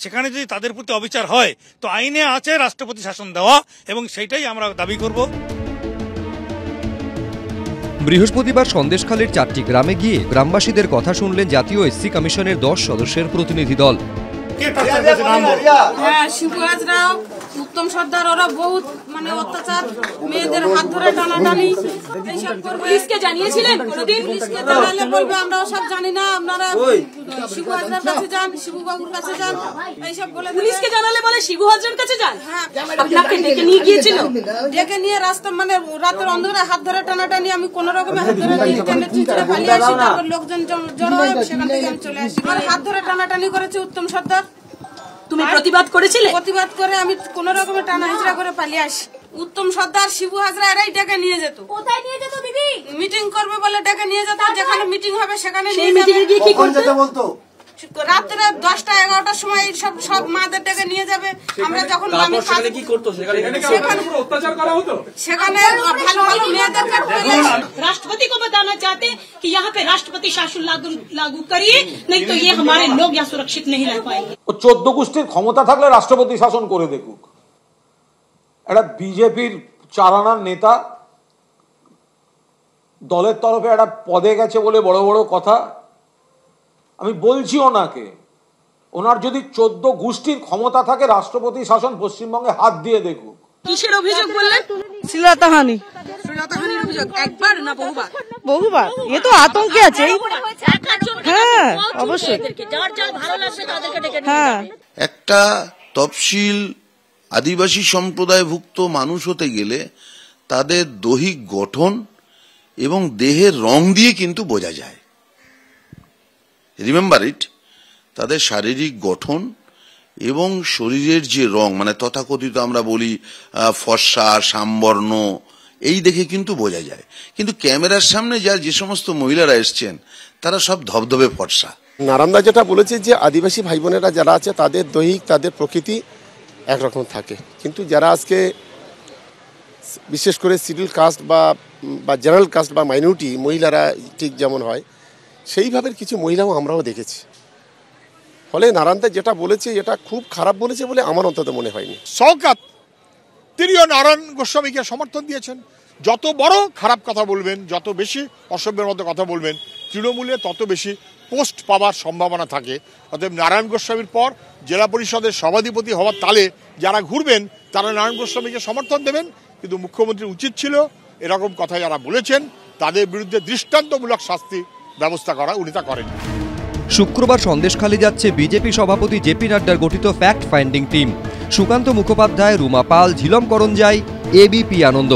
সেখানে যদি তাদের প্রতি অবিচার হয় তো আইনে আছে রাষ্ট্রপতি শাসন দেওয়া, এবং সেইটাই আমরা দাবি করব। বৃহস্পতিবার সন্দেশখালীর 4টি গ্রামে গিয়ে গ্রামবাসীদের কথা শুনলেন জাতীয় এসসি কমিশনের 10 সদস্যের প্রতিনিধি দল। শিবু হাজরাও, উত্তম সর্দার, ওরা বহুত অত্যাচার, মেয়েদের হাত ধরে টানাটানি এইসব করবে। পুলিশকে জানিয়েছিলেন কোনোদিন? পুলিশকে জানালে বলবে আমরা সব জানি না, আপনারা শিবু হাজরার কাছে যান, শিবু বাবুর কাছে যান, এইসব বলে। পুলিশকে জানালে বলে শিবু হাজরার কাছে যান? হ্যাঁ। আপনাকে ডেকে নিয়ে গিয়েছিল? ডেকে নিয়ে রাস্তা রাতের অন্ধকারে হাত ধরে টানাটানি, আমি কোন রকমের হাত ধরে চিনচিনে পালিয়ে আসি, তারপর লোকজন জড়ো হয়, সেখান থেকে আমি চলে আসি। আর হাত ধরে টানাটানি করেছে উত্তম সর্দার। তুমি প্রতিবাদ করেছিলে? প্রতিবাদ করে আমি কোন রকমের টানা হিজড়া করে পালিয়ে আসি। উত্তম সর্দার, শিবু হাজরা এরাই ডেকে নিয়ে যেত। কোথায় নিয়ে যেত দিদি? মিটিং করবে বলে ডেকে নিয়ে যেত, যেখানে মিটিং হবে সেখানে নিয়ে যাবে। কি করতে বলতো? রাত্রে 10টা 11টার সময় সব মাদের ডেকে নিয়ে যাবে। আমরা যখন কি করতো সেখানে অত্যাচার করা হতো, সেখানে ভালো ভালো মেয়েদেরকে রাষ্ট্রপতি को बताना चाहते कि यहाँ पे राष्ट्रपति शासन लागू करिए, नहीं तो ये हमारे लोग यहाँ सुरक्षित नहीं रह पाएंगे। 14 গোষ্ঠীর ক্ষমতা থাকলে রাষ্ট্রপতি শাসন করে দেখুক। একটা বিজেপির 4 আনার নেতা দলের তরফে একটা পদে গেছে বলে বড় বড় কথা। আমি বলছি ওনাকে, ওনার যদি 14 গোষ্ঠীর ক্ষমতা থাকে রাষ্ট্রপতি শাসন পশ্চিমবঙ্গে হাত দিয়ে দেখুক। কিসের অভিযোগ বললেন? শ্লীলতাহানি। শ্লীলতাহানির অভিযোগ একবার না বহুবার? বহুবার। এ তো আতঙ্কে আছে। হ্যাঁ অবশ্যই। যার যা ভালো লাগবে তাদেরকে ডেকে নিয়ে যাবে। একটা তফসিল আদিবাসী সম্প্রদায়ভুক্ত মানুষ হতে গেলে তাদের দৈহিক গঠন এবং দেহের রং দিয়ে কিন্তু বোঝা যায়। রিমেম্বার ইট, তাদের শারীরিক গঠন এবং শরীরের যে রং, তথাকথিত আমরা বলি ফর্সা, শ্যামবর্ণ, এই দেখে কিন্তু বোঝা যায়। কিন্তু ক্যামেরার সামনে যে সমস্ত মহিলারা এসছেন তারা সব ধবধবে ফর্সা। নারায়ণদা যেটা বলেছে যে আদিবাসী ভাই বোনেরা যারা আছে তাদের দৈহিক, তাদের প্রকৃতি একরকম থাকে, কিন্তু যারা আজকে বিশেষ করে শিডিউল কাস্ট বা জেনারেল কাস্ট বা মাইনরিটি মহিলারা ঠিক যেমন হয় সেইভাবে কিছু মহিলাও আমরাও দেখেছি। ফলে নারায়ণদা যেটা বলেছে এটা খুব খারাপ বলেছে বলে আমার অন্তত মনে হয়নি। শওকত তিনিও নারায়ণ গোস্বামীকে সমর্থন দিয়েছেন। যত বড় খারাপ কথা বলবেন, যত বেশি অসভ্যের মতো কথা বলবেন, তৃণমূলে তত বেশি পোস্ট পাওয়ার সম্ভাবনা থাকে। অতএব নারায়ণ গোস্বামীর পর জেলা পরিষদের সভাধিপতি হওয়ার তালে যারা ঘুরবেন তারা নারায়ণ গোস্বামীকে সমর্থন দেবেন। কিন্তু মুখ্যমন্ত্রীর উচিত ছিল এরকম কথা যারা বলেছেন তাদের বিরুদ্ধে দৃষ্টান্তমূলক শাস্তি ব্যবস্থা করা, উনি তা করেন। শুক্রবার সন্দেশখালী যাচ্ছে বিজেপি সভাপতি জেপি নাড্ডার গঠিত fact finding team. Sukanta Mukhopadhyay, Ruma Pal, Jhilam Karanjai, ABP আনন্দ।